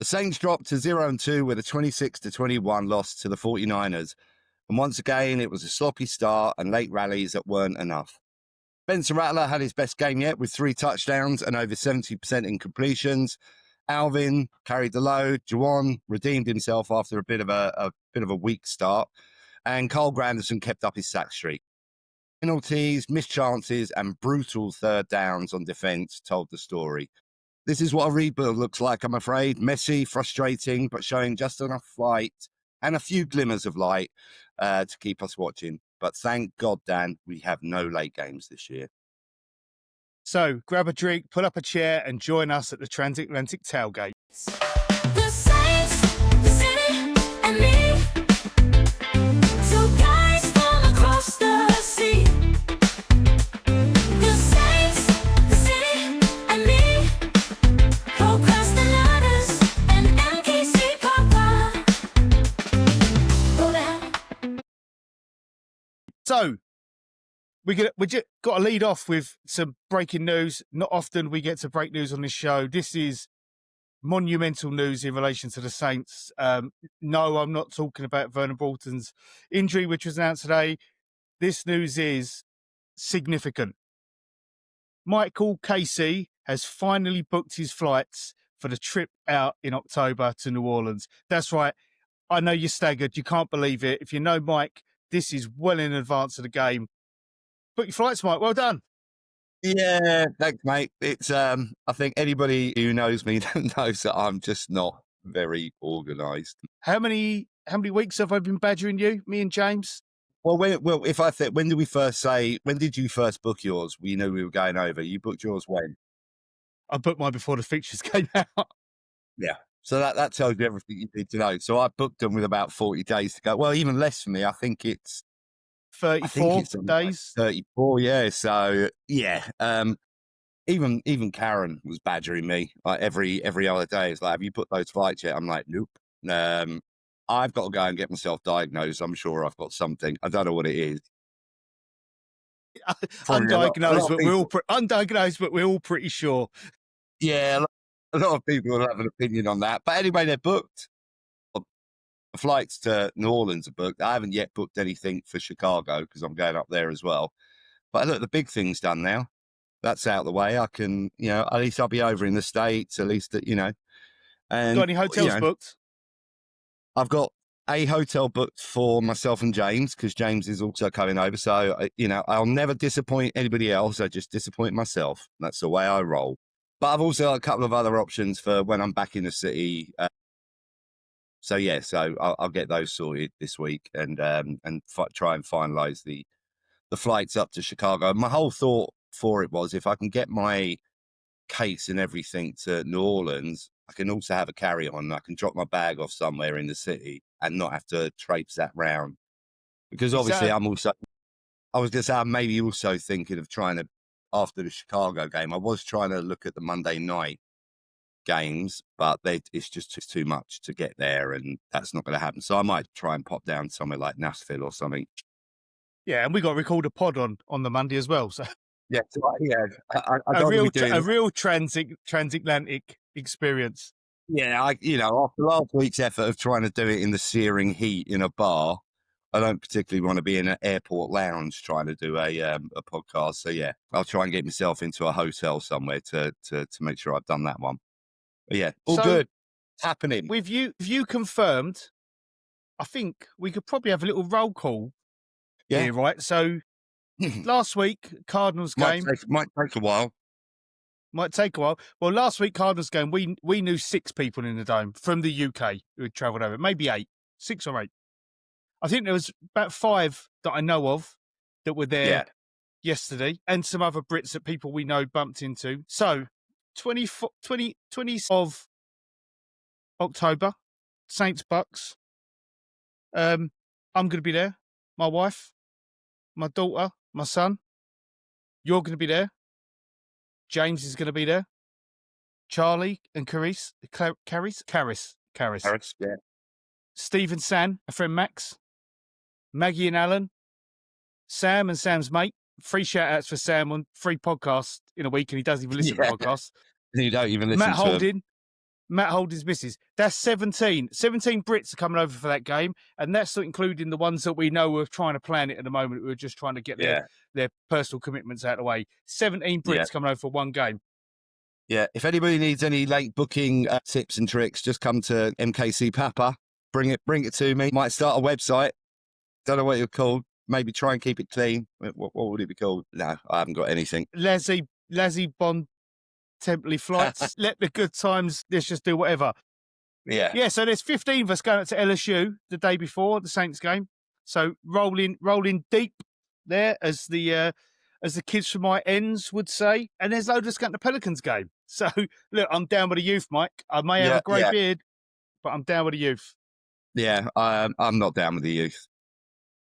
The Saints dropped to 0-2 with a 26-21 loss to the 49ers. And once again, it was a sloppy start and late rallies that weren't enough. Spencer Rattler had his best game yet with 3 touchdowns and over 70% in completions. Alvin carried the load. Juwan redeemed himself after a bit of a weak start. And Carl Granderson kept up his sack streak. Penalties, missed chances, and brutal third downs on defense told the story. This is what a rebuild looks like, I'm afraid. Messy, frustrating, but showing just enough fight and a few glimmers of light to keep us watching. But thank God, Dan, we have no late games this year. So grab a drink, pull up a chair, and join us at the Transatlantic Tailgate. The Saints, the city, and me. Two guys from across the sea. The Saints, the city, and me. Procrastinators and MKC Papa. Go down. So we just got to lead off with some breaking news. Not often we get to break news on this show. This is monumental news in relation to the Saints. No, I'm not talking about Vernon Broughton's injury, which was announced today. This news is significant. Michael Casey has finally booked his flights for the trip out in October to New Orleans. That's right. I know you're staggered. You can't believe it. If you know Mike, this is well in advance of the game. Book your flights, Mike. Well done. Yeah, thanks, mate. It's I think anybody who knows me knows that I'm just not very organised. How many weeks have I been badgering you, me and James? Well, when did you first book yours? We knew we were going over. You booked yours when? I booked mine before the fixtures came out. Yeah. So that tells you everything you need to know. So I booked them with about 40 days to go. Well, even less for me. I think it's 34 days. 34, yeah. So yeah. Even Karen was badgering me like every other day. It's like, have you put those flights yet? I'm like, nope. I've got to go and get myself diagnosed. I'm sure I've got something. I don't know what it is. Undiagnosed, but we're all pretty sure. Yeah, a lot of people will have an opinion on that. But anyway, they're booked. The flights to New Orleans are booked. I haven't yet booked anything for Chicago because I'm going up there as well. But look, the big thing's done now. That's out of the way. I can, at least I'll be over in the States, at least, And got any hotels booked? I've got a hotel booked for myself and James because James is also coming over. So, I'll never disappoint anybody else. I just disappoint myself. That's the way I roll. But I've also got a couple of other options for when I'm back in the city. So I'll get those sorted this week and try and finalise the flights up to Chicago. My whole thought for it was if I can get my case and everything to New Orleans, I can also have a carry-on. I can drop my bag off somewhere in the city and not have to traipse that round. Because obviously I was going to say, I'm maybe also thinking of trying to, after the Chicago game, I was trying to look at the Monday night games, but it's just too much to get there and that's not going to happen. So I might try and pop down somewhere like Nashville or something. Yeah, and we got to record a pod on the Monday as well. So yeah, a real transatlantic experience. Yeah, after last week's effort of trying to do it in the searing heat in a bar, I don't particularly want to be in an airport lounge trying to do a podcast. So yeah, I'll try and get myself into a hotel somewhere to make sure I've done that one. But yeah, all good. It's happening. With you confirmed, I think we could probably have a little roll call here, right? So last week, Cardinals game. Might take a while. Might take a while. Well, last week, Cardinals game, we knew 6 people in the dome from the UK who had travelled over. Maybe 8, 6 or 8. I think there was about 5 that I know of that were there yesterday and some other Brits that people we know bumped into. So 20 of October, Saints Bucks. I'm going to be there. My wife, my daughter, my son. You're going to be there. James is going to be there. Charlie and Caris, yeah. Steve and Sam, a friend Max. Maggie and Alan. Sam and Sam's mate. 3 shout-outs for Sam on 3 podcasts in a week, and he doesn't even listen to podcasts. You don't even listen Matt to Holding. Matt Holding's misses. That's 17. 17 Brits are coming over for that game, and that's not including the ones that we know are trying to plan it at the moment. We're just trying to get their personal commitments out of the way. 17 Brits Yeah. coming over for one game. Yeah. If anybody needs any late booking tips and tricks, just come to MKC Papa. Bring it to me. Might start a website. Don't know what you're called. Maybe try and keep it clean. What would it be called? No, I haven't got anything. Lazzy Bond Templey flights. Let the good times. Let's just do whatever. Yeah. Yeah. So there's 15 of us going up to LSU the day before the Saints game. So rolling deep there, as the kids from my ends would say. And there's loads of us going to the Pelicans game. So look, I'm down with the youth, Mike. I may have a grey beard, but I'm down with the youth. Yeah. I'm not down with the youth.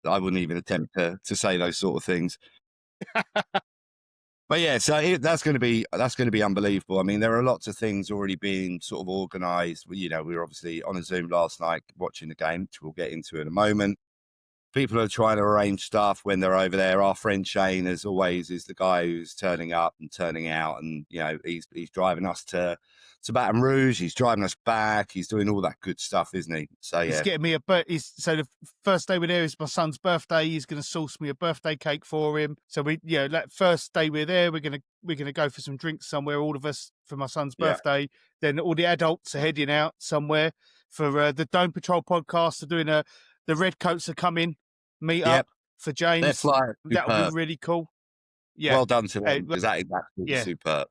I wouldn't even attempt to say those sort of things. But yeah, so that's going to be unbelievable. I mean, there are lots of things already being sort of organised. We were obviously on a Zoom last night watching the game, which we'll get into in a moment. People are trying to arrange stuff when they're over there. Our friend Shane, as always, is the guy who's turning up and turning out, and he's driving us to Baton Rouge. He's driving us back. He's doing all that good stuff, isn't he? So yeah, he's getting me so the first day we're there is my son's birthday. He's going to source me a birthday cake for him. So that first day we're there, we're gonna go for some drinks somewhere, all of us, for my son's birthday. Then all the adults are heading out somewhere for the Dome Patrol podcast. They're doing the Redcoats are coming. Meet up for James. That would be really cool. Yeah. Well done to them. Exactly. Superb.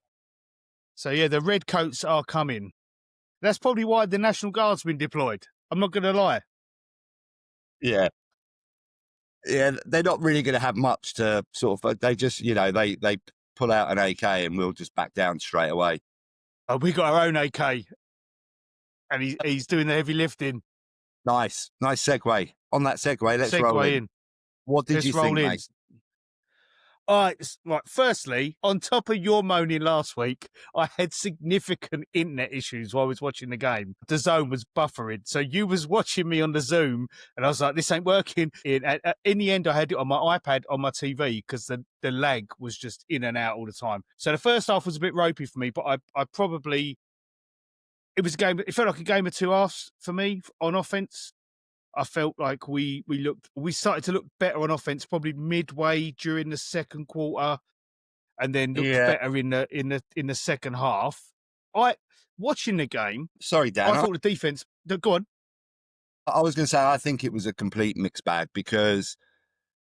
So yeah, the Redcoats are coming. That's probably why the National Guard's been deployed. I'm not going to lie. Yeah. Yeah, they're not really going to have much to sort of. They just, they pull out an AK and we'll just back down straight away. Oh, we got our own AK, and he's doing the heavy lifting. Nice segue. On that segue, let's roll in. What did you think, mate? All right. Firstly, on top of your moaning last week, I had significant internet issues while I was watching the game. The zone was buffering. So you was watching me on the Zoom, and I was like, this ain't working. In the end, I had it on my iPad on my TV because the lag was just in and out all the time. So the first half was a bit ropey for me, but I probably... It was a game. It felt like a game of two halves for me on offense. I felt like we started to look better on offense probably midway during the second quarter, and then looked better in the second half. Watching the game. Sorry, Dan. I thought the defense. Go on. I was going to say I think it was a complete mixed bag because.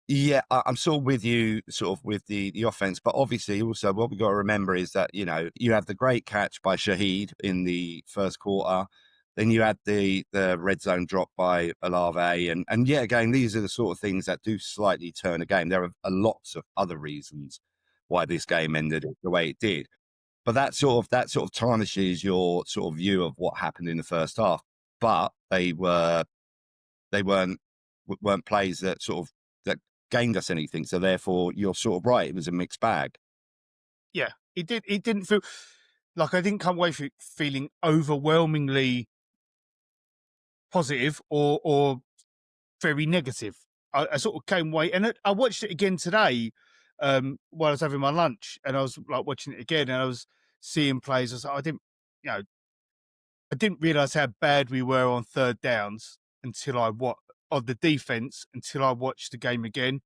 Yeah, I'm sort of with you, sort of with the offense, but obviously also what we've got to remember is that, you have the great catch by Shaheed in the first quarter. Then you had the red zone drop by Olave. And yet again, these are the sort of things that do slightly turn a game. There are lots of other reasons why this game ended the way it did. But that sort of tarnishes your sort of view of what happened in the first half. But they weren't plays that gained us anything, so therefore you're sort of right. It was a mixed bag. Yeah, it didn't feel like I didn't come away feeling overwhelmingly positive or very negative. I sort of came away, and I watched it again today while I was having my lunch, and I was like watching it again, and I was seeing plays. I was like, I didn't realize how bad we were on third downs until I watched the game again.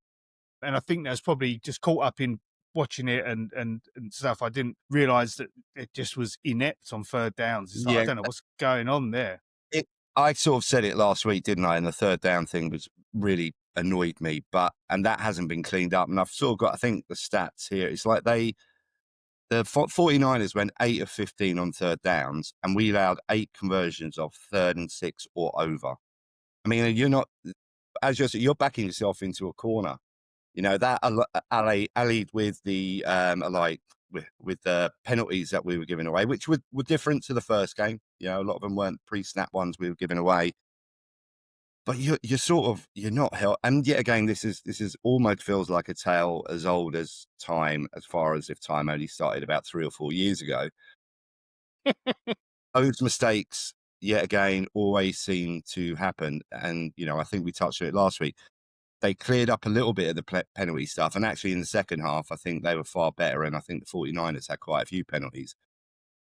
And I think that's probably just caught up in watching it and stuff. I didn't realize that it just was inept on third downs. It's like, I don't know what's going on there. I sort of said it last week, didn't I? And the third down thing was really annoyed me, and that hasn't been cleaned up. And I've sort of got, I think, the stats here. It's like the 49ers went 8 of 15 on third downs, and we allowed 8 conversions of 3rd and 6 or over. I mean, you're not, as you're backing yourself into a corner. That allied with the with the penalties that we were giving away, which were different to the first game. A lot of them weren't pre-snap ones we were giving away. But you're not held. And yet again, this is almost feels like a tale as old as time, as far as if time only started about 3 or 4 years ago. Those mistakes, yet again, always seem to happen. And, I think we touched on it last week. They cleared up a little bit of the penalty stuff. And actually in the second half, I think they were far better. And I think the 49ers had quite a few penalties.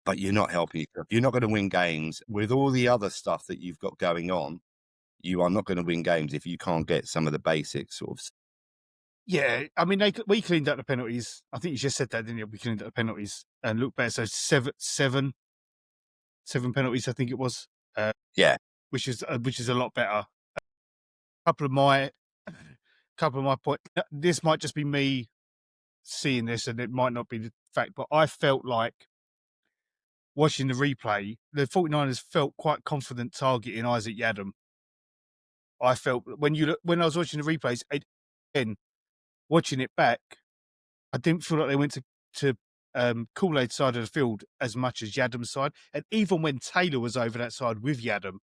but you're not helping yourself. You're not going to win games with all the other stuff that you've got going on. You are not going to win games if you can't get some of the basics sort of. Yeah, I mean, we cleaned up the penalties. I think you just said that, didn't you? We cleaned up the penalties and looked better. So seven penalties, I think it was. Yeah. Which is a lot better. Couple of my points. This might just be me seeing this, and it might not be the fact, but I felt like watching the replay, the 49ers felt quite confident targeting Isaac Yadam. I felt when I was watching the replays, again, watching it back, I didn't feel like they went to Kool-Aid's side of the field as much as Yadam's side. And even when Taylor was over that side with Yadam,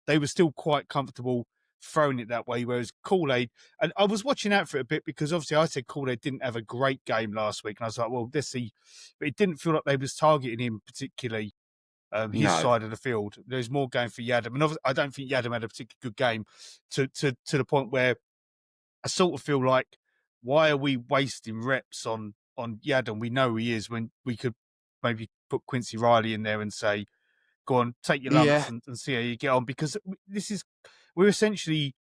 they were still quite comfortable throwing it that way. Whereas Kool-Aid, and I was watching out for it a bit because obviously I said Kool-Aid didn't have a great game last week. And I was like, well, let's see. But it didn't feel like they was targeting him particularly, his No. side of the field. There's more going for Yadam. And obviously, I don't think Yadam had a particularly good game to the point where I sort of feel like, why are we wasting reps on Yadam? We know who he is, when we could maybe put Quincy Riley in there and say, go on, take your lumps Yeah. and see how you get on. Because we're essentially,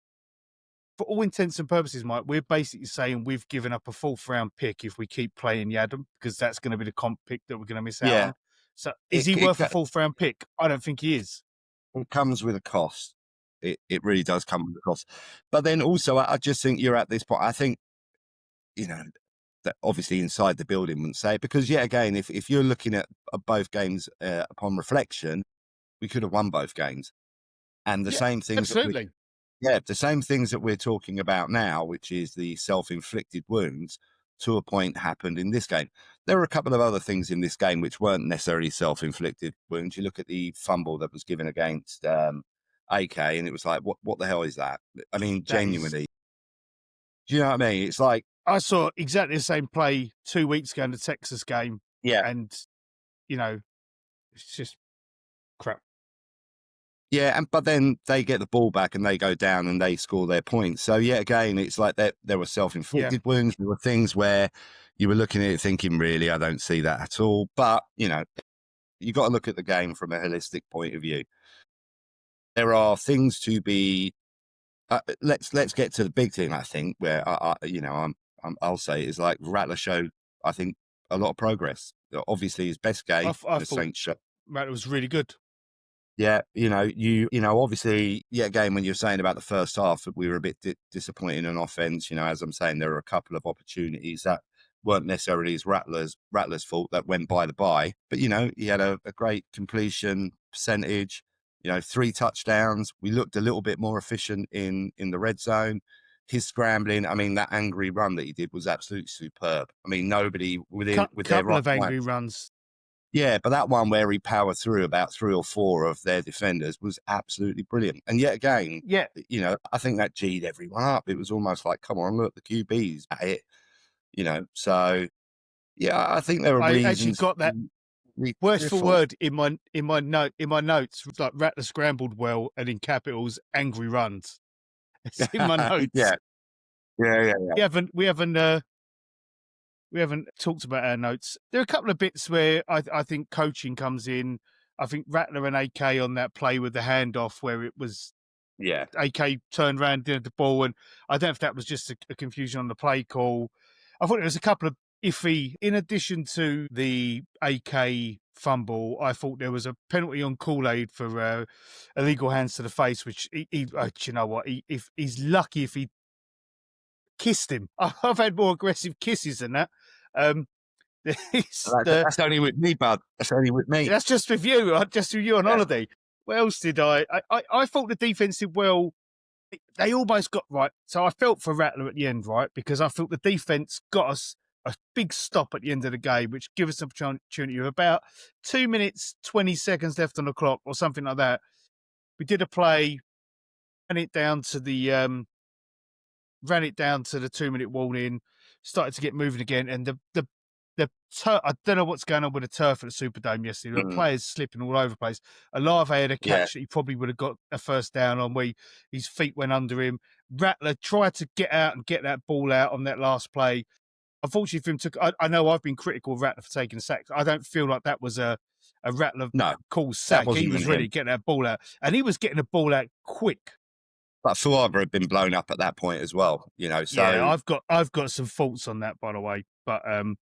for all intents and purposes, Mike, we're basically saying we've given up a 4th round pick if we keep playing Yadam, because that's going to be the comp pick that we're going to miss out Yeah. on. So is he worth a 4th round pick? I don't think he is. It comes with a cost. It really does come with a cost. But then also, I just think you're at this point. I think, that obviously inside the building wouldn't say it, because yet again, if you're looking at both games upon reflection, we could have won both games. And the same things. Absolutely. The same things that we're talking about now, which is the self-inflicted wounds, to a point happened in this game. There were a couple of other things in this game which weren't necessarily self-inflicted wounds. You look at the fumble that was given against AK, and it was like, what the hell is that? I mean, genuinely. Do you know what I mean? It's like, I saw exactly the same play 2 weeks ago in the Texas game. yeah. And, it's just crap. Yeah, but then they get the ball back and they go down and they score their points. So, yet again, it's like there were self-inflicted wounds. There were things where you were looking at it thinking, really, I don't see that at all. But, you got to look at the game from a holistic point of view. There are things to be... let's get to the big thing, I think, where, I'll say is like Rattler showed, I think, a lot of progress. Obviously, his best game, the Saints show. Rattler was really good. Yeah, obviously, again, when you're saying about the first half, we were a bit disappointed in offense. As I'm saying, there were a couple of opportunities that weren't necessarily his Rattler's fault, that went by the by. But, he had a great completion percentage, 3 touchdowns. We looked a little bit more efficient in the red zone. His scrambling, I mean, that angry run that he did was absolutely superb. I mean, nobody with their couple of angry runs. Yeah, but that one where he powered through about 3 or 4 of their defenders was absolutely brilliant. And yet again, I think that G'd everyone up. It was almost like, come on, look, the QB's at it, So, yeah, I think there are reasons. I actually got that word for word in my notes. Like, Rattler scrambled well, and in capitals, angry runs. It's in my notes. Yeah. We haven't talked about our notes. There are a couple of bits where I think coaching comes in. I think Rattler and AK on that play with the handoff, where it was AK turned around, did the ball, and I don't know if that was just a confusion on the play call. I thought there was a couple of iffy. In addition to the AK fumble, I thought there was a penalty on Kool-Aid for illegal hands to the face, which you know what? He's lucky if he kissed him. I've had more aggressive kisses than that. That's only with me, bud. That's only with me. That's just with you. Just with you on holiday. What else did I thought the defense did well. They almost got right. So I felt for Rattler at the end, right? Because I felt the defense got us a big stop at the end of the game, which gave us an opportunity of about 2 minutes, 20 seconds left on the clock or something like that. We did a play, ran it down to the 2-minute warning, started to get moving again, and the I don't know what's going on with the turf at the Superdome yesterday. The players slipping all over the place. Olave had a catch that he probably would have got a first down on, where his feet went under him. Rattler tried to get out and get that ball out on that last play. Unfortunately for him, I know I've been critical of Rattler for taking a sack. I don't feel like that was a Rattler No, calls that sack. He wasn't was on ready him. to get that ball out, and he was getting the ball out quick. But Fuaba had been blown up at that point as well, so Yeah, I've got some thoughts on that, by the way, but we can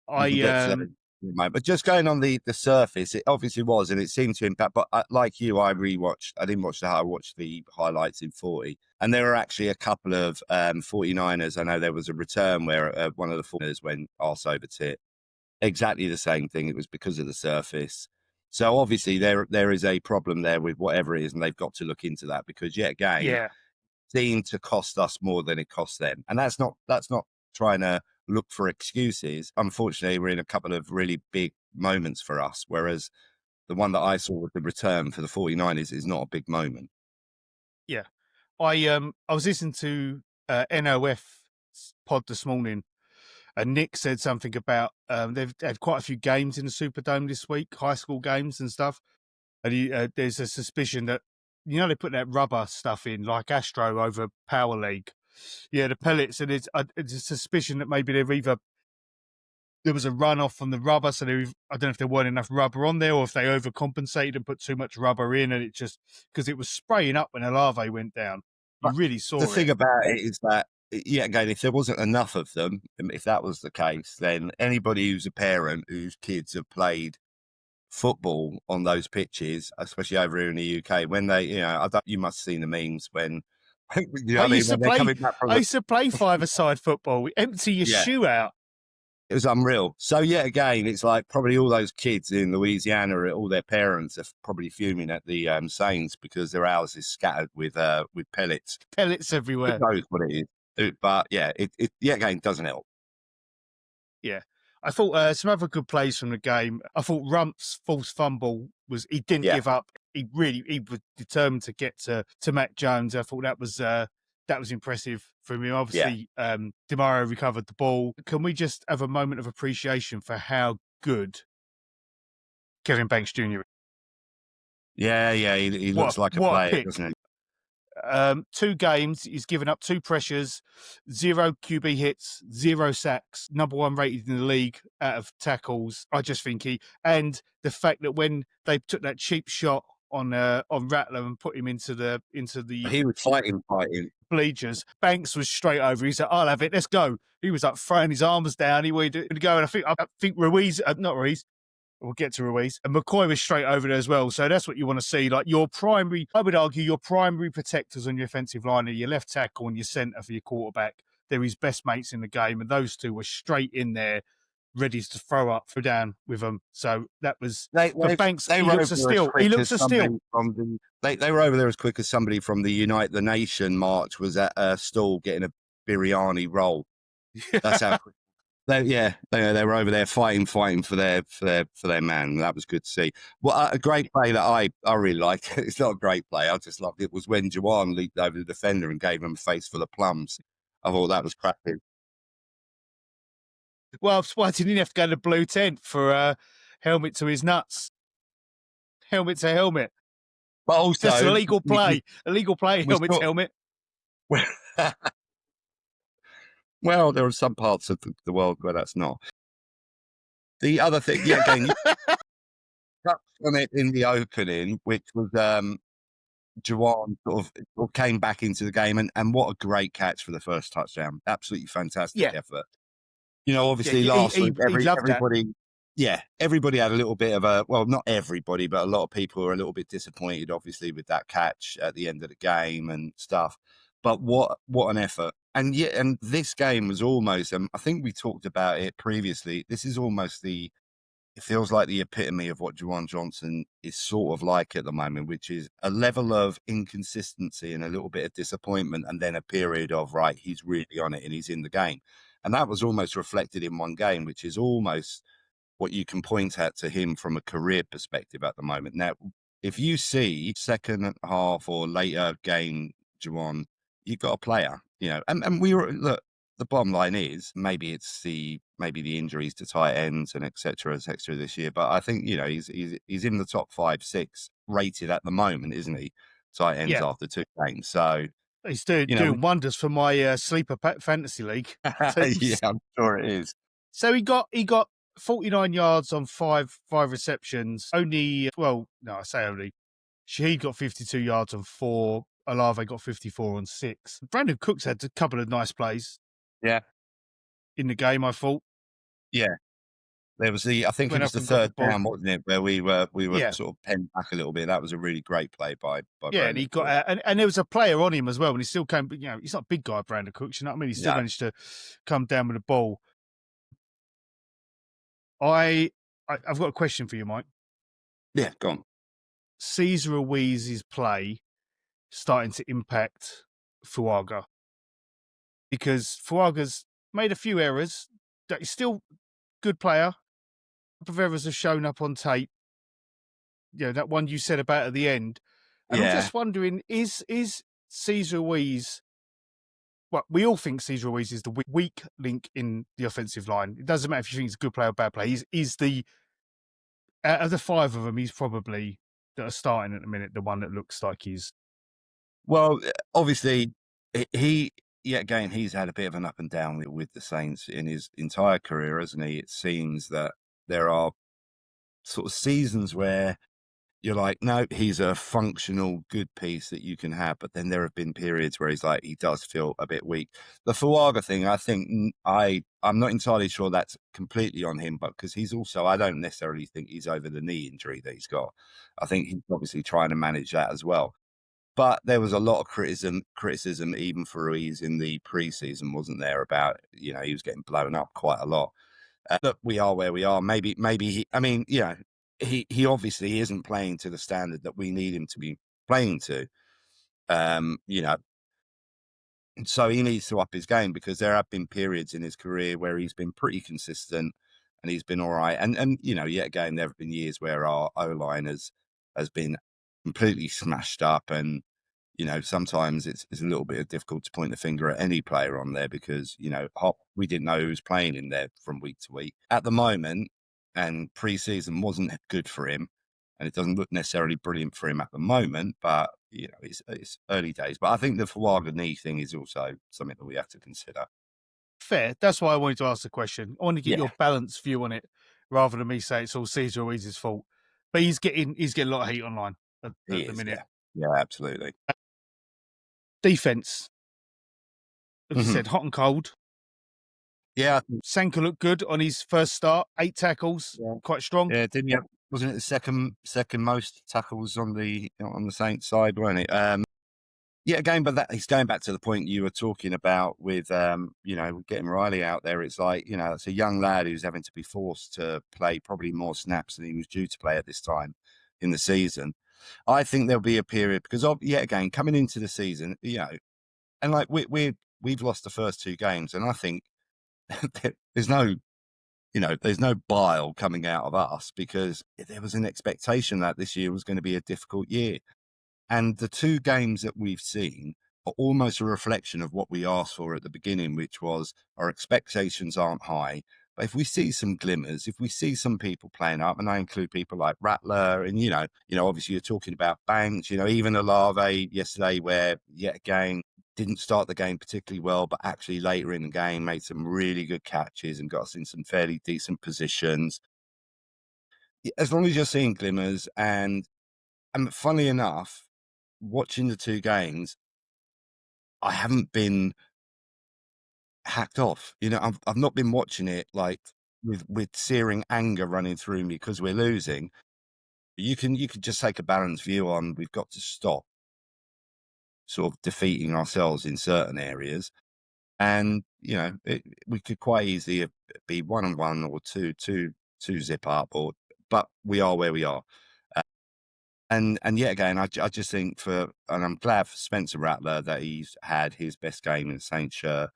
get to that I in a moment. But just going on the surface, it obviously was, and it seemed to impact. But like you, I rewatched. I didn't watch I watched the highlights in 40, and there were actually a couple of 49ers. I know there was a return where one of the 49ers went arse over tit. Exactly the same thing. It was because of the surface. So obviously there is a problem there with whatever it is, and they've got to look into that because yet again, yeah. seemed to cost us more than it cost them. And that's not trying to look for excuses. Unfortunately, we're in a couple of really big moments for us, whereas the one that I saw with the return for the 49ers is not a big moment. Yeah. I was listening to NOF pod this morning, and Nick said something about they've had quite a few games in the Superdome this week, high school games and stuff. And there's a suspicion that, they put that rubber stuff in, like Astro over Power League. Yeah, the pellets, and it's a suspicion that maybe there was a runoff from the rubber, so I don't know if there weren't enough rubber on there, or if they overcompensated and put too much rubber in, and it just because it was spraying up when the larvae went down. You But really saw the it. thing about it is that, again, if there wasn't enough of them, if that was the case, then anybody who's a parent whose kids have played football on those pitches, especially over here in the UK, when they, you must have seen the memes when, I used to when they're play. coming back from I used to play five-a-side football. We empty your Yeah. shoe out. It was unreal. So yet again, it's like probably all those kids in Louisiana, all their parents are probably fuming at the Saints because their house is scattered with pellets. Pellets everywhere. Who knows what it is? But yeah, it yet again doesn't help. Yeah. I thought some other good plays from the game. I thought Rump's false fumble he didn't Yeah. give up. He was determined to get to Mac Jones. I thought that was impressive from him. Obviously, Kamara recovered the ball. Can we just have a moment of appreciation for how good Kevin Banks Jr. is? Yeah, he looks like a what a player, pick. doesn't he? 2 games, he's given up 2 pressures, 0 QB hits, 0 sacks, number 1 rated in the league out of tackles. I just think and the fact that when they took that cheap shot on Rattler and put him into the He was fighting. bleachers, Banks was straight over. He said, "I'll have it. Let's go." He was like throwing his arms down. He wanted to go, and I think Ruiz, not Ruiz. We'll get to Ruiz. And McCoy was straight over there as well. So that's what you want to see. Like I would argue, your primary protectors on your offensive line are your left tackle and your centre for your quarterback. They're his best mates in the game. And those two were straight in there, ready to throw down with them. So that was Banks. He looks a steal. He looks a steal. They were over there as quick as somebody from the Unite the Nation march was at a stall getting a biryani roll. That's how quick. They were over there fighting for their man. That was good to see. Well, a great play that I really like. It's not a great play. I just loved it. Was when Juwan leaped over the defender and gave him a face full of plums. I thought that was cracking. Well, I'm surprised he didn't have to go to blue tent for helmet to his nuts. Helmet to helmet. But also, Just a legal play. Helmet to helmet. Well, there are some parts of the world where that's not. The other thing, again, you touched on it in the opening, which was Juwan sort of came back into the game, and what a great catch for the first touchdown. Absolutely fantastic effort. Obviously last week, everybody had a little bit of not everybody, but a lot of people were a little bit disappointed, obviously, with that catch at the end of the game and stuff. But what an effort. And this game was almost, I think we talked about it previously, this is almost it feels like the epitome of what Juwan Johnson is sort of like at the moment, which is a level of inconsistency and a little bit of disappointment, and then a period of, right, he's really on it and he's in the game. And that was almost reflected in one game, which is almost what you can point at to him from a career perspective at the moment. Now, if you see second half or later game, Juwan, you've got a player, and we were, look, the bottom line is maybe it's the injuries to tight ends and et cetera this year. But I think, he's in the top 5, 6 rated at the moment, isn't he? Tight ends after 2 games. So he's doing wonders for my sleeper fantasy league. Yeah, I'm sure it is. So he got 49 yards on five receptions. Only, well, no, I say only. Shaheed got 52 yards on 4. Olave got 54 on 6. Brandon Cooks had a couple of nice plays Yeah. in the game, I thought. Yeah. There was I think it Went was up the and got the third ball. down, wasn't it, where we were Yeah. sort of penned back a little bit. That was a really great play by Yeah, and Brandon he got Cooks. and there was a player on him as well, and he still came. You know, he's not a big guy, Brandon Cooks. You know what I mean? He still No. managed to come down with the ball. I've got a question for you, Mike. Yeah, go on. Cesar Ruiz's play starting to impact Fuaga, because Fuaga's made a few errors. That he's still a good player. A couple of errors have shown up on tape. You know, that one you said about at the end. And I'm Yeah. just wondering, is Cesar Ruiz, well, we all think Cesar Ruiz is the weak link in the offensive line. It doesn't matter if you think he's a good player or bad player. He's the, out of the 5 of them, he's probably, that are starting at the minute, the one that looks like he's. Well, obviously, again, he's had a bit of an up and down with the Saints in his entire career, hasn't he? It seems that there are sort of seasons where you're like, no, he's a functional, good piece that you can have. But then there have been periods where he's like, he does feel a bit weak. The Fuaga thing, I think I'm not entirely sure that's completely on him, but because he's also, I don't necessarily think he's over the knee injury that he's got. I think he's obviously trying to manage that as well. But there was a lot of criticism even for Ruiz in the preseason, wasn't there? About, he was getting blown up quite a lot. Look, we are where we are. Maybe he. I mean, he obviously isn't playing to the standard that we need him to be playing to. So he needs to up his game, because there have been periods in his career where he's been pretty consistent and he's been all right. And yet again, there have been years where our O-line has been completely smashed up, and sometimes it's a little bit difficult to point the finger at any player on there, because we didn't know who was playing in there from week to week at the moment, and pre-season wasn't good for him, and it doesn't look necessarily brilliant for him at the moment. But it's early days. But I think the Fuaga knee thing is also something that we have to consider. Fair. That's why I wanted to ask the question. I want to get Yeah. your balanced view on it, rather than me say it's all Cesar Ruiz's fault. But he's getting a lot of heat online at He the is, minute. yeah, absolutely. Defense, as you Mhm. said, hot and cold. Yeah, Sanka looked good on his first start. 8 tackles, Yeah. quite strong. yeah. Didn't you? Wasn't it the second most tackles on the Saints side, wasn't it? Yeah, again, but he's going back to the point you were talking about with, getting Riley out there. It's like, it's a young lad who's having to be forced to play probably more snaps than he was due to play at this time in the season. I think there'll be a period, because yet again, coming into the season, and like we've lost the first 2 games, and I think there's no bile coming out of us, because there was an expectation that this year was going to be a difficult year. And the 2 games that we've seen are almost a reflection of what we asked for at the beginning, which was our expectations aren't high. But if we see some glimmers, if we see some people playing up, and I include people like Rattler, and obviously you're talking about Banks, even Olave yesterday, where yet again didn't start the game particularly well, but actually later in the game made some really good catches and got us in some fairly decent positions. As long as you're seeing glimmers, and funnily enough, watching the 2 games, I haven't been hacked off. I've not been watching it like with searing anger running through me because we're losing. You can just take a balanced view on, we've got to stop sort of defeating ourselves in certain areas, and we could quite easily be 1-1 or 2 zip up, but we are where we are. And yet again, I just think and I'm glad for Spencer Rattler that he's had his best game in the Saints shirt,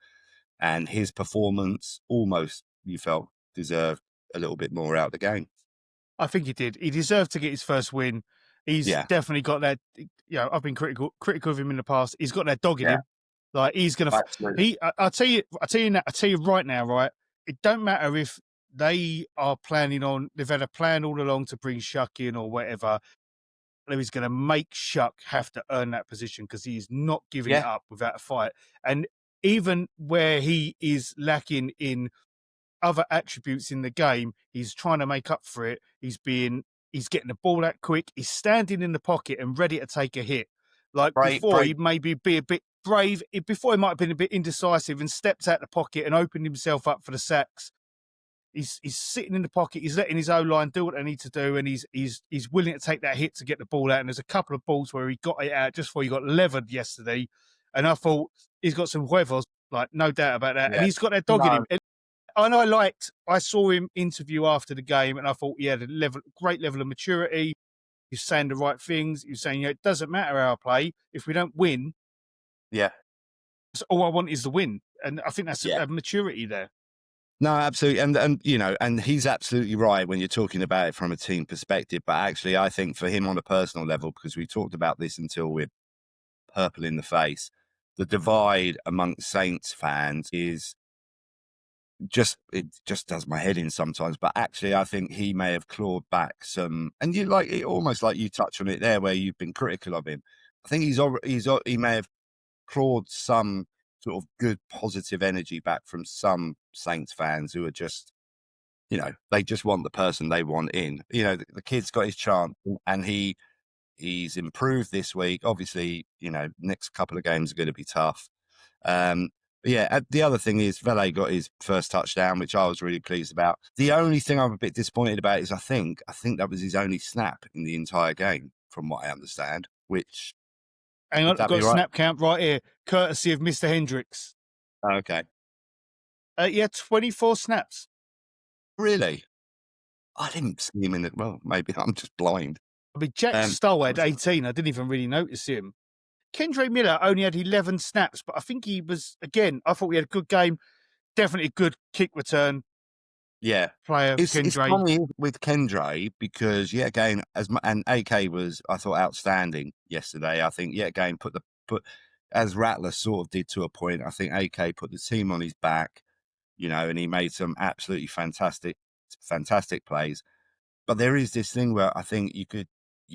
and his performance almost, you felt, deserved a little bit more out of the game. I think he did. He deserved to get his first win. He's Yeah. definitely got that. I've been critical of him in the past. He's got that dog in him. Like, he's gonna. Absolutely. I'll tell you right now, right? It don't matter if they are planning on. They've had a plan all along to bring Shuck in or whatever. He's going to make Shuck have to earn that position, because he's not giving it up without a fight. And even where he is lacking in other attributes in the game, he's trying to make up for it. He's getting the ball out quick. He's standing in the pocket and ready to take a hit. Like before, he'd maybe be a bit brave. Before, he might have been a bit indecisive and stepped out the pocket and opened himself up for the sacks. He's sitting in the pocket. He's letting his O-line do what they need to do, and he's willing to take that hit to get the ball out. And there's a couple of balls where he got it out just before he got levered yesterday. And I thought he's got some huevos, like no doubt about that. Yeah. And he's got that dog in him. And I saw him interview after the game, and I thought, yeah, great level of maturity. He's saying the right things. He was saying, it doesn't matter how I play. If we don't win, Yeah. all I want is the win. And I think that's a maturity there. No, absolutely. And he's absolutely right when you're talking about it from a team perspective. But actually, I think for him on a personal level, because we talked about this until we're purple in the face, the divide amongst Saints fans is it just does my head in sometimes. But actually, I think he may have clawed back some, and almost like you touch on it there, where you've been critical of him. I think he may have clawed some sort of good positive energy back from some Saints fans who are just, they just want the person they want in. The kid's got his chance, and he's improved this week. Obviously, next couple of games are going to be tough. But yeah, the other thing is Vele got his first touchdown, which I was really pleased about. The only thing I'm a bit disappointed about is I think that was his only snap in the entire game, from what I understand, which... Hang on, I've got a snap count right here, courtesy of Mr. Hendricks. Okay. 24 snaps. Really? I didn't see him in it. Well, maybe I'm just blind. I mean, Jack Stoll had 18. I didn't even really notice him. Kendre Miller only had 11 snaps, but I think he was, again, I thought he had a good game. Definitely a good kick return. Yeah. Player, it's Kendre. funny with Kendre because, again, and AK was, I thought, outstanding yesterday. I think, again, put as Rattler sort of did to a point, I think AK put the team on his back, and he made some absolutely fantastic plays. But there is this thing where I think you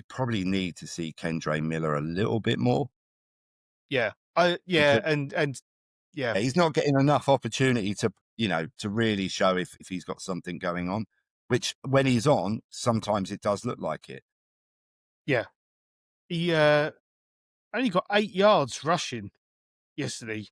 probably need to see Kendre Miller a little bit more. Yeah. He's not getting enough opportunity to really show if he's got something going on, which when he's on, sometimes it does look like it. Yeah. He only got 8 yards rushing yesterday.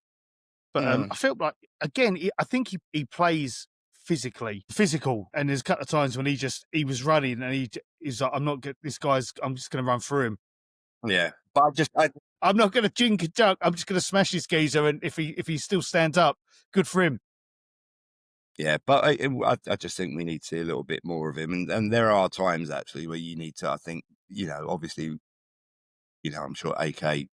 But I felt like, again, I think he plays physical. And there's a couple of times when he was running and he's like, I'm just going to run through him. Yeah. But I'm not going to jink and junk. I'm just going to smash this geezer. And if he still stands up, good for him. Yeah, but I just think we need to see a little bit more of him. And there are times, actually, where you need to, I think, obviously, I'm sure AK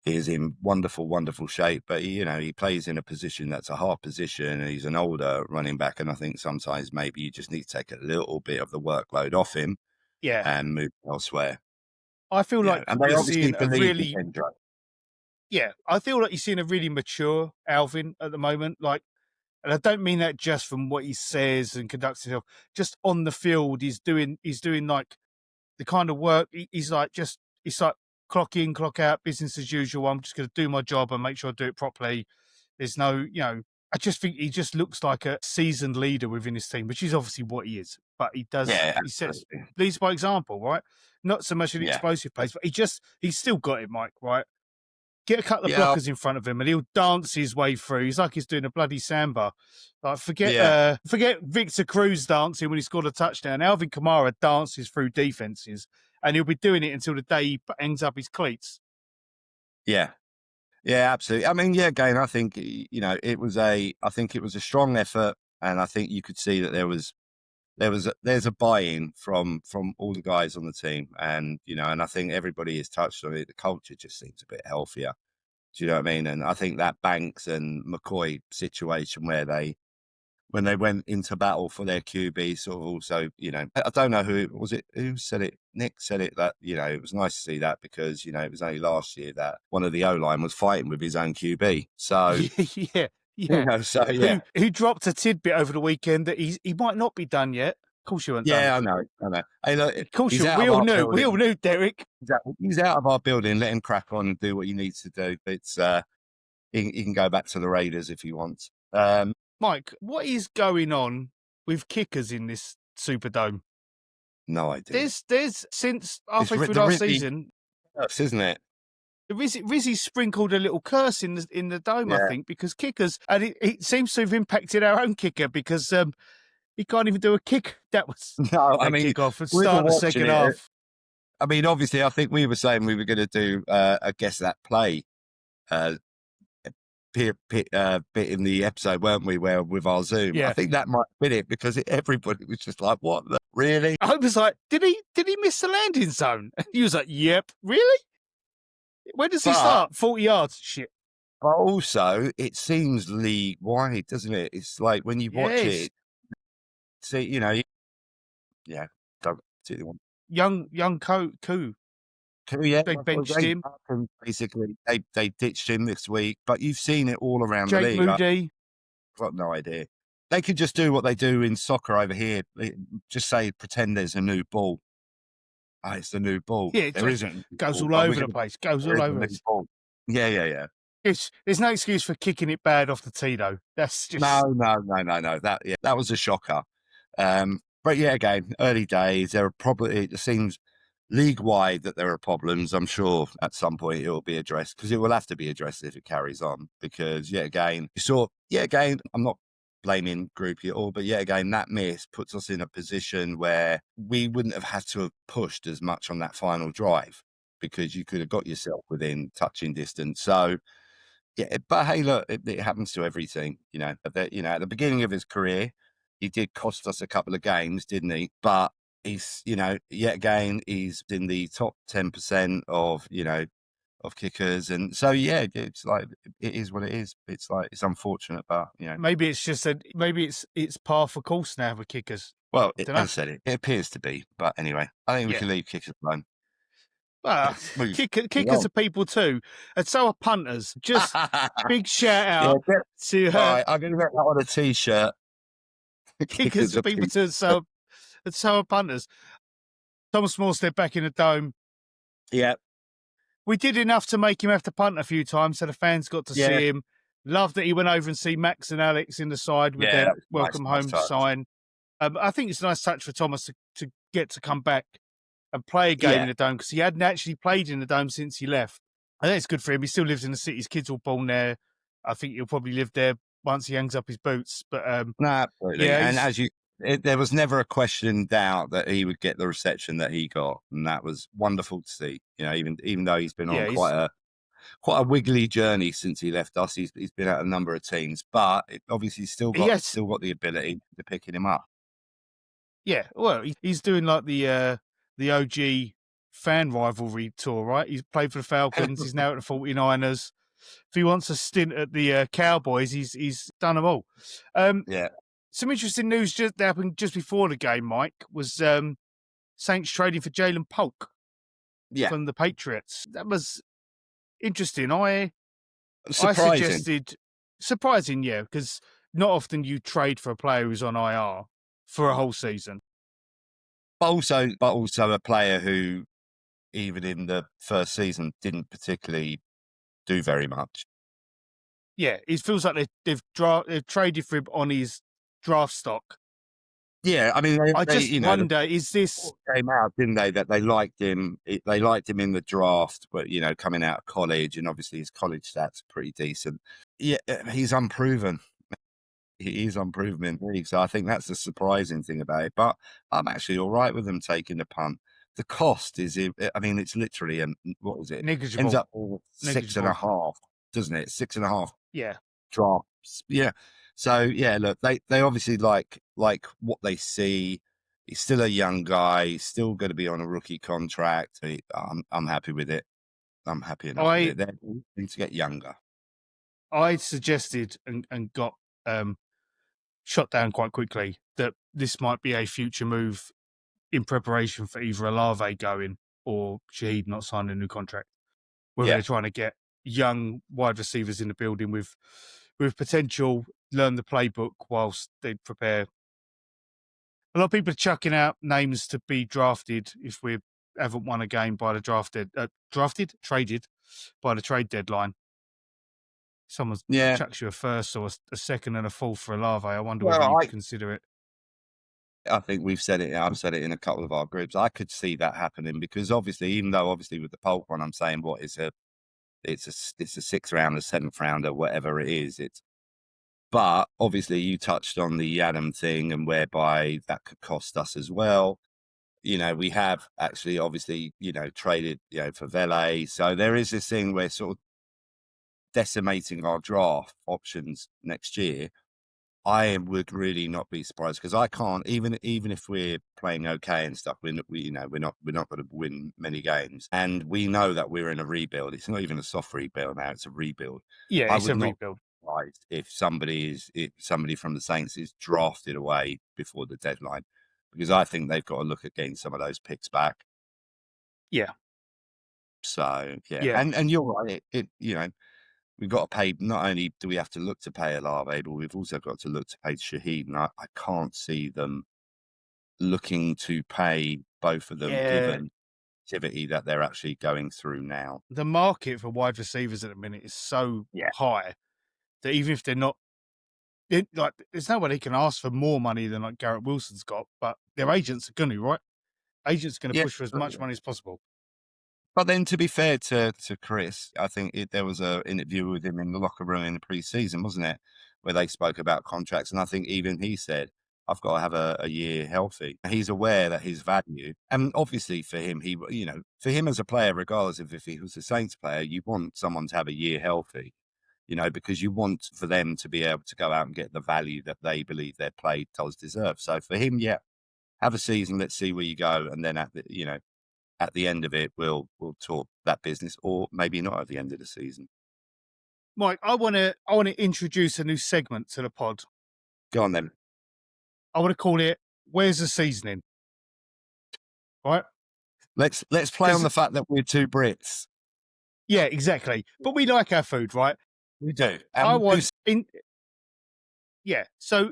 is in wonderful, wonderful shape. But, he plays in a position that's a hard position. And he's an older running back. And I think sometimes maybe you just need to take a little bit of the workload off him and move elsewhere. I feel like you're seeing a really... Yeah, I feel like you're seeing a really mature Alvin at the moment. And I don't mean that just from what he says and conducts himself. Just on the field, he's doing like the kind of work. It's like clock in, clock out, business as usual. I'm just going to do my job and make sure I do it properly. There's no, I just think he just looks like a seasoned leader within his team, which is obviously what he is. But he does, he leads by example, right? Not so much an explosive pace, but he's still got it, Mike, right? Get a couple of blockers in front of him and he'll dance his way through. He's like he's doing a bloody samba. Like forget Victor Cruz dancing when he scored a touchdown. Alvin Kamara dances through defenses and he'll be doing it until the day he hangs up his cleats. Yeah. Yeah, absolutely. I mean, again, I think, it was a strong effort, and I think you could see that there's a buy-in from all the guys on the team, and and I think everybody has touched on it. The culture just seems a bit healthier. Do you know what I mean? And I think that Banks and McCoy situation when they went into battle for their QB, sort of also, I don't know who said it. Nick said it that, it was nice to see that because, it was only last year that one of the O-line was fighting with his own QB. So, yeah. Who dropped a tidbit over the weekend that he might not be done yet. Of course you weren't done. Yeah, I know. Hey, look, of course we all knew. We all knew, Derek. He's out of our building. Let him crack on and do what he needs to do. It's he can go back to the Raiders if he wants. Mike, what is going on with kickers in this Superdome? No idea. There's since halfway through the last Rizzy season, curse, isn't it? Rizzy sprinkled a little curse in the dome, I Yeah. think, because kickers, and it seems to have impacted our own kicker because he can't even do a kick. That was No, I a mean, kick off and we were start the watching second it. half. I mean, obviously, I think we were saying we were going to do a guess that play bit in the episode, weren't we? Where with our Zoom, Yeah. I think that might have been it because everybody was just like, "What? Really?" I was like, did he miss the landing zone? And he was like, yep. Really? When does he But- start? 40 yards. Shit. But also, it seems league wide, doesn't it? It's like when you watch Yes. it, see, yeah, don't particularly want. Young Koo. Yeah, They benched him. Basically, they ditched him this week. But you've seen it all around the Jake league. Moody. I've got no idea. They could just do what they do in soccer over here. Just say, pretend there's a new ball. Oh, it's the new ball. Yeah, there isn't. Goes all But we're over the gonna- place. Goes there all is a over new us. ball. Yeah. There's no excuse for kicking it bad off the tee, though. That's just No. That was a shocker. But yeah, again, early days. There are probably, it seems league wide that there are problems. I'm sure at some point it will be addressed because it will have to be addressed if it carries on. Because again, I'm not blaming Groupie at all, but again, that miss puts us in a position where we wouldn't have had to have pushed as much on that final drive because you could have got yourself within touching distance. So. Yeah, but hey, look, it happens to every team. At the beginning of his career, he did cost us a couple of games, didn't he? But he's, yet again, he's in the top 10% of kickers, and so it's like it is what it is. It's like it's unfortunate, but maybe it's just it's par for course now with kickers. well, Dunno. as I said, it appears to be. But anyway, I think we Yeah. can leave kickers alone. Well, Move kickers on. are people too, and so are punters. Just big shout out to All right, I'm going to get that on a t-shirt. kickers are people too, and so are punters. Thomas Morstead back in the dome. Yeah. We did enough to make him have to punt a few times, so the fans got to see him. Love that he went over and see Max and Alex in the side with their welcome nice home touch. sign. I think it's a nice touch for Thomas to get to come back and play a game in the dome because he hadn't actually played in the dome since he left. I think it's good for him. He still lives in the city. His kids were born there. I think he'll probably live there once he hangs up his boots. But no, absolutely. yeah, and there was never a question in doubt that he would get the reception that he got, and that was wonderful to see. Even though he's been on quite a wiggly journey since he left us. He's been at a number of teams, but obviously he's still got the ability to picking him up. Yeah, well, he's doing like the OG fan rivalry tour, right? He's played for the Falcons. He's now at the 49ers. If he wants a stint at the Cowboys, he's done them all. Some interesting news that happened just before the game, Mike, was Saints trading for Jalen Polk from the Patriots. That was interesting. Surprising, yeah, because not often you trade for a player who's on IR for a whole season. But also a player who, even in the first season, didn't particularly do very much. Yeah, it feels like they've traded for him on his draft stock. Yeah, I mean, I just wonder, is this came out, didn't they? That they liked him. They liked him in the draft, but coming out of college, and obviously his college stats are pretty decent. Yeah, he's unproven. He is unproven in the league, so I think that's the surprising thing about it. But I'm actually all right with them taking the punt. The cost is, I mean, it's literally what was it? Negligible. Ends up 6.5, doesn't it? 6.5. Yeah. Drops. Yeah. So look, they obviously like what they see. He's still a young guy. He's still going to be on a rookie contract. I'm happy with it. I'm happy enough with it. They need to get younger. I suggested and got shot down quite quickly that this might be a future move in preparation for either Olave going or Shaheed not signing a new contract. Whether they're trying to get young wide receivers in the building with potential, learn the playbook whilst they prepare. A lot of people are chucking out names to be drafted if we haven't won a game by the traded by the trade deadline. Someone's Yeah. chucks you a first or a second and a fourth for Olave. I wonder Well, whether you I- consider it. I think we've said it. I've said it in a couple of our groups. I could see that happening because obviously, even though obviously with the Polk one, I'm saying it's a 6th rounder, 7th rounder, whatever it is. But obviously you touched on the Adam thing and whereby that could cost us as well. We have actually obviously, traded, for Vele. So there is this thing where sort of decimating our draft options next year. I would really not be surprised because I can't even if we're playing okay and stuff. We're not going to win many games, and we know that we're in a rebuild. It's not even a soft rebuild now; it's a rebuild. Yeah, it's a would not rebuild. be surprised if somebody from the Saints is drafted away before the deadline, because I think they've got to look at getting some of those picks back. Yeah. So Yeah. and you're right. We've got to pay. Not only do we have to look to pay Olave, but we've also got to look to pay Shaheed. And I can't see them looking to pay both of them, given the activity that they're actually going through now. The market for wide receivers at the minute is so high that even if they're not, there's no way they can ask for more money than like Garrett Wilson's got, but their agents are going to, right? Agents are going to push for as much money as possible. But then, to be fair to Chris, I think there was an interview with him in the locker room in the pre-season, wasn't it, where they spoke about contracts, and I think even he said, "I've got to have a year healthy." He's aware that his value, and obviously for him, for him as a player, regardless of if he was a Saints player, you want someone to have a year healthy, because you want for them to be able to go out and get the value that they believe their play does deserve. So for him, have a season. Let's see where you go, and then at the end of it, we'll talk that business, or maybe not at the end of the season. Mike, I want to introduce a new segment to the pod. Go on then. I want to call it "Where's the Seasoning?" Right? Let's play on the fact that we're two Brits. Yeah, exactly. But we like our food, right? We do. So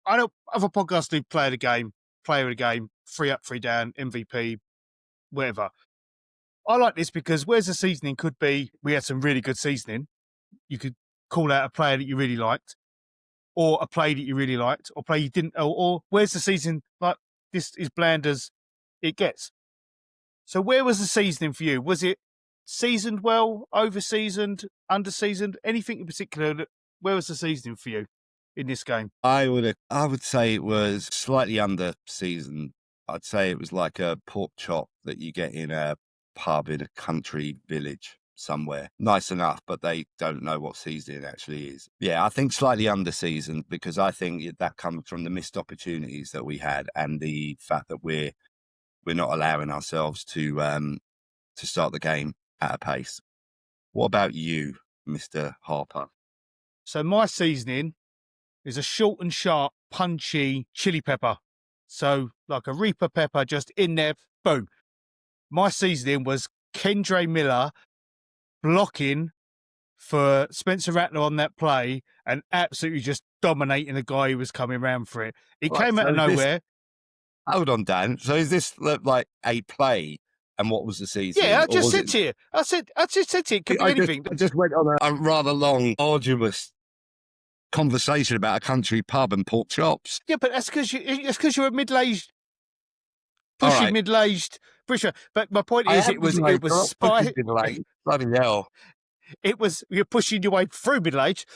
I don't have a podcast do player of the game, 3 up, 3 down, MVP, whatever. I like this because Where's the Seasoning could be, we had some really good seasoning. You could call out a player that you really liked, or a play that you really liked, or play you didn't, or Where's the Seasoning? Like, this is bland as it gets. So where was the seasoning for you? Was it seasoned well, over-seasoned, under-seasoned? Anything in particular? Where was the seasoning for you in this game? I would say it was slightly under seasoned. I'd say it was like a pork chop that you get in a pub in a country village somewhere. Nice enough, but they don't know what seasoning actually is. Yeah, I think slightly under seasoned, because I think that comes from the missed opportunities that we had and the fact that we're not allowing ourselves to start the game at a pace. What about you, Mr. Harper? So my seasoning is a short and sharp, punchy chili pepper. So like a Reaper pepper, just in there, boom. My seasoning was Kendre Miller blocking for Spencer Rattler on that play and absolutely just dominating the guy who was coming around for it. It came out of nowhere. Hold on, Dan. So is this like a play? And what was the season? Yeah, I just said to you. I just said to you, it could be anything. I just went on a rather long, arduous conversation about a country pub and pork chops. Yeah, but that's because you're a middle-aged, pushy middle-aged British. But my point is, it was spicy. Bloody hell! You're pushing your way through middle age.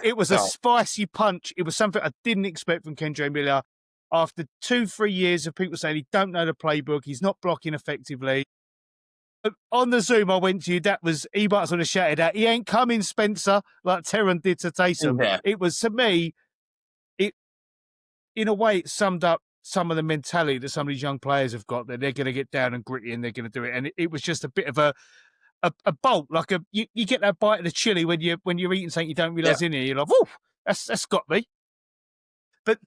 It was a spicy punch. It was something I didn't expect from Kendre Miller. After 2-3 years of people saying he don't know the playbook, he's not blocking effectively. On the Zoom I went to you, that was, he might sort of shouted out, "He ain't coming, Spencer," like Terran did to Taysom. Yeah. It was, to me, in a way, it summed up some of the mentality that some of these young players have got, that they're going to get down and gritty and they're going to do it. And it was just a bit of a bolt, like you get that bite of the chili when you're eating something you don't realise in here. You're like, "Whoa, that's got me." But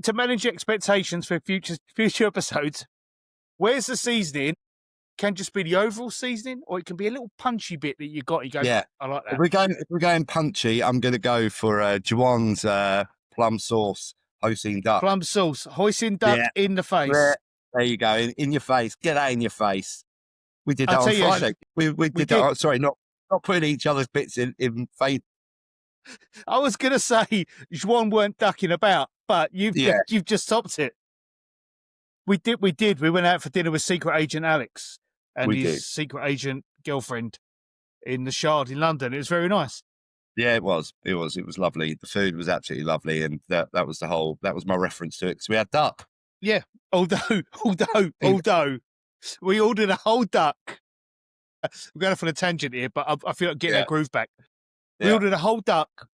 to manage expectations for future episodes, Where's the Seasoning can just be the overall seasoning, or it can be a little punchy bit that you got. You go, I like that. If we're going punchy, I'm going to go for Juwan's plum sauce hoisin duck. Plum sauce hoisin duck in the face. Yeah. There you go, in your face. Get that in your face. We did that on Friday. We did that. Sorry, not putting each other's bits in face. I was going to say Juan weren't ducking about, but you've just topped it. We did. We went out for dinner with Secret Agent Alex and We his did. secret agent girlfriend in the Shard in London. It was very nice. Yeah, it was. It was lovely. The food was absolutely lovely, and that was my reference to it because we had duck. Yeah. Although we ordered a whole duck. We're going off on a tangent here, but I feel like getting our groove back. We Yeah. ordered a whole duck.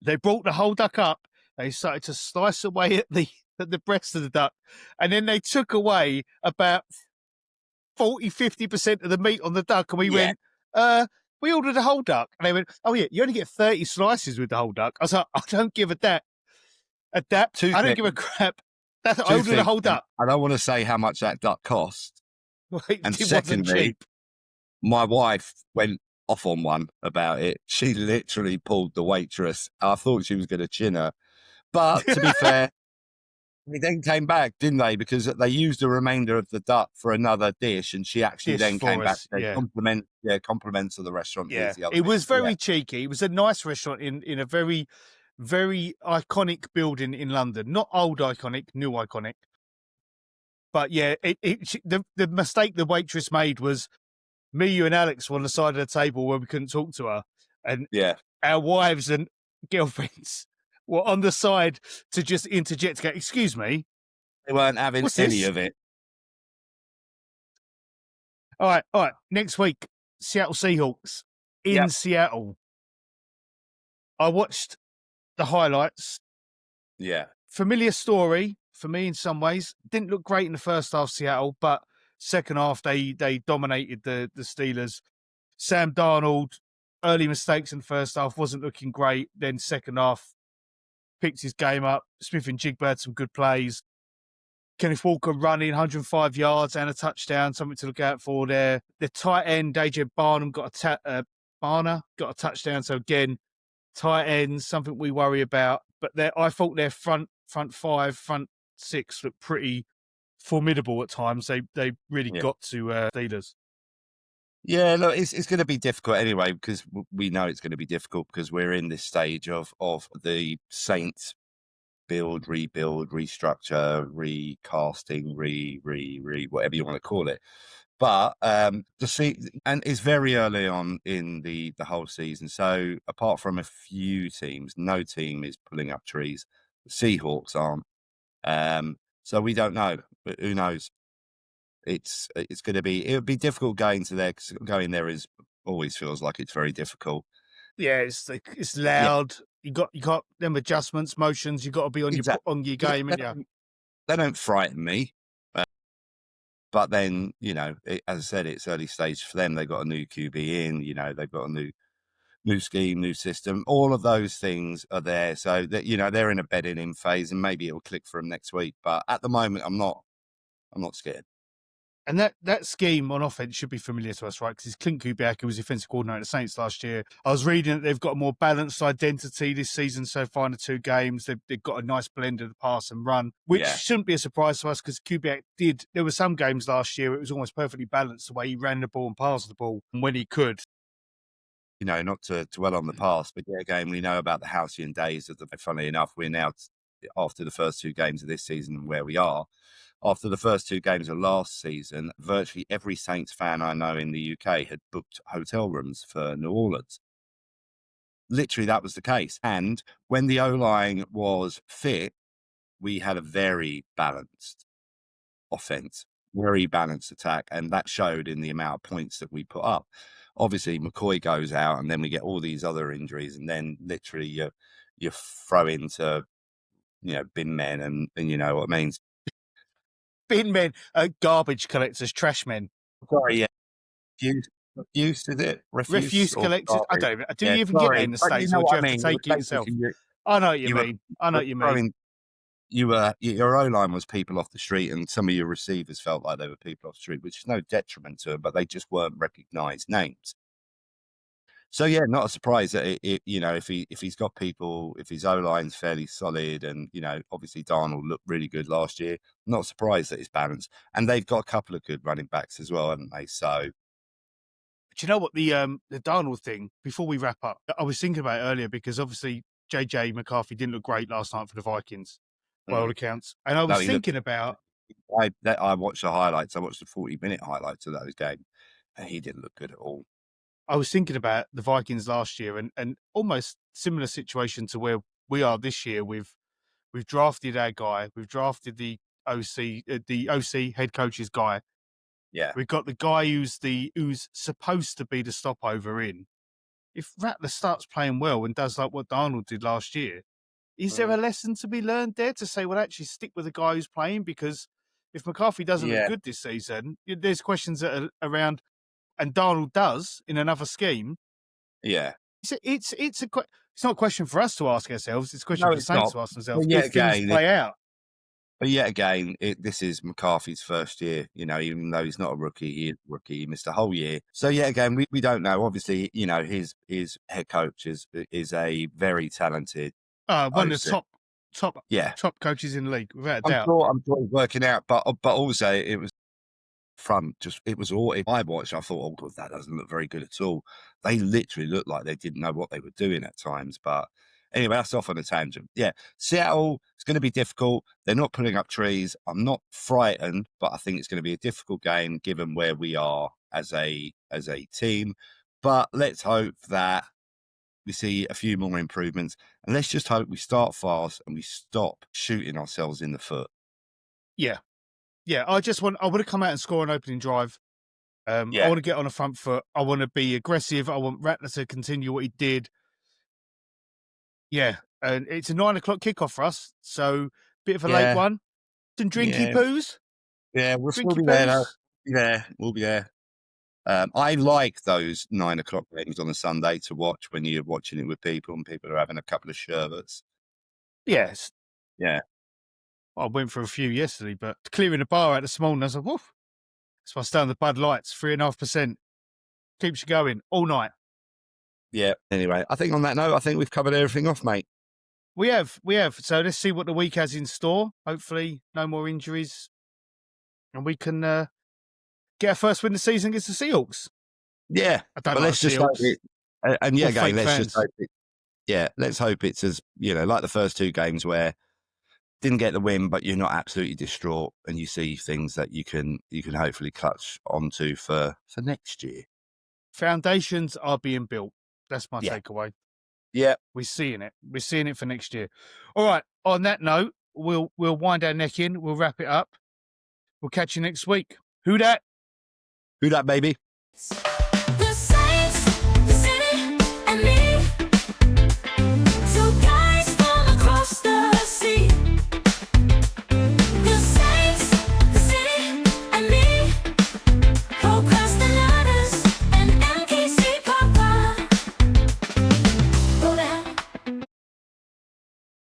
They brought the whole duck up. They started to slice away at the breast of the duck, and then they took away about 40-50% of the meat on the duck, and we went, we ordered a whole duck. And they went, oh yeah, you only get 30 slices with the whole duck. I was like, I don't give a dap. I don't give a crap. I ordered a whole duck. I don't want to say how much that duck cost. It And wasn't secondly, cheap. my wife went off on one about it. She literally pulled the waitress. I thought she was going to chin her. But to be fair, they then came back, didn't they? Because they used the remainder of the duck for another dish, and she actually Dish then came for back us, to yeah. compliments of the restaurant. Yeah, Here's the other it bit. was very cheeky. It was a nice restaurant in a very, very iconic building in London. Not old iconic, new iconic. But yeah, the mistake the waitress made was me, you, and Alex were on the side of the table where we couldn't talk to her, and our wives and girlfriends were on the side to just interject. Go, excuse me, They weren't having What's any this? of it. All right. Next week, Seattle Seahawks in Seattle. I watched the highlights. Yeah. Familiar story for me in some ways. Didn't look great in the first half, Seattle, but second half they dominated the Steelers. Sam Darnold, early mistakes in the first half, wasn't looking great. Then second half, picked his game up. Smith and Jigba had some good plays. Kenneth Walker running 105 yards and a touchdown, something to look out for there. The tight end, AJ Barnum, got a touchdown. So again, tight ends, something we worry about. But I thought their front five, front six looked pretty formidable at times. They really got to Steelers. Yeah, look, it's going to be difficult anyway, because we know it's going to be difficult because we're in this stage of the Saints build, rebuild, restructure, recasting, whatever you want to call it. But and it's very early on in the whole season. So apart from a few teams, no team is pulling up trees. The Seahawks aren't. So we don't know. But who knows? It's going to be, it would be difficult going to there, because going there always feels like it's very difficult. Yeah, it's loud. Yeah. You got them adjustments, motions. You got to be on your game, and they don't frighten me. But then, as I said, it's early stage for them. They've got a new QB in. They've got a new scheme, new system. All of those things are there, so that they're in a bedding in phase, and maybe it'll click for them next week. But at the moment, I'm not scared. And that scheme on offense should be familiar to us, right? Because it's Clint Kubiak, who was defensive coordinator of the Saints last year. I was reading that they've got a more balanced identity this season so far in the two games. They've got a nice blend of the pass and run, which shouldn't be a surprise to us, because Kubiak there were some games last year it was almost perfectly balanced the way he ran the ball and passed the ball when he could. Not to dwell on the past, but again, we know about the halcyon days of funnily enough, we're now after the first two games of this season where we are. After the first two games of last season, virtually every Saints fan I know in the UK had booked hotel rooms for New Orleans. Literally, that was the case. And when the O-line was fit, we had a very balanced offense, very balanced attack, and that showed in the amount of points that we put up. Obviously, McCoy goes out, and then we get all these other injuries, and then literally you throw into bin men, and you know what I mean. Bin men, garbage collectors, trash men. Sorry, refuse, is it? Refuse collectors. I don't even. Do you even get that in the States, or do you have to take it yourself? I know what you mean. I know what you mean. Your O-line was people off the street, and some of your receivers felt like they were people off the street, which is no detriment to them, but they just weren't recognised names. So yeah, not a surprise that if he's got people, if his O-line's fairly solid, and obviously Darnold looked really good last year, not surprised that it's balanced, and they've got a couple of good running backs as well, haven't they? So Do you know what the Darnold thing? Before we wrap up, I was thinking about it earlier because obviously JJ McCarthy didn't look great last night for the Vikings, by all accounts, and I was thinking about. I watched the highlights. I watched the 40-minute highlights of those games, and he didn't look good at all. I was thinking about the Vikings last year and almost similar situation to where we are this year. We've drafted our guy. We've drafted the OC head coach's guy. Yeah. We've got the guy who's supposed to be the stopover in. If Rattler starts playing well and does like what Darnold did last year, is there a lesson to be learned there to say, well, actually stick with the guy who's playing? Because if McCarthy doesn't look good this season, there's questions that are around, and Darnold does in another scheme. Yeah. It's not a question for us to ask ourselves. It's a question for the Saints to ask themselves. Well, if things play out. But yet again, this is McCarthy's first year. Even though he's not a rookie, he missed a whole year. So yet again, we don't know. Obviously, his head coach is a very talented. One of the top coaches in the league, without a doubt. I'm sure he's working out, but also it was it was all. If I watched, I thought, oh god, that doesn't look very good at all. They literally looked like they didn't know what they were doing at times. But anyway, that's off on a tangent. Yeah, Seattle, it's going to be difficult. They're not putting up trees. I'm not frightened, but I think it's going to be a difficult game given where we are as a team. But let's hope that we see a few more improvements, and let's just hope we start fast and we stop shooting ourselves in the foot. Yeah. I want to come out and score an opening drive. I want to get on the front foot. I want to be aggressive. I want Rattler to continue what he did. Yeah, and it's a 9:00 kickoff for us, so bit of a late one. Some drinky poos. Yeah, we'll still be there. Yeah, we'll be there. I like those 9:00 games on a Sunday to watch when you're watching it with people and people are having a couple of sherbets. Yes. Yeah. I went for a few yesterday, but clearing the bar out this morning, I was like, woof. That's why I stay on the Bud Lights, 3.5%. Keeps you going all night. Yeah. Anyway, I think on that note, I think we've covered everything off, mate. We have. So let's see what the week has in store. Hopefully, no more injuries. And we can get our first win of the season against the Seahawks. Yeah. I don't but like let's just hope it. And yeah, again, let's just hope it. Yeah, let's hope it's as, like the first two games where didn't get the win, but you're not absolutely distraught and you see things that you can hopefully clutch onto for next year. Foundations are being built. That's my takeaway. Yeah. We're seeing it. We're seeing it for next year. All right. On that note, we'll wind our neck in. We'll wrap it up. We'll catch you next week. Who dat? Who dat, baby?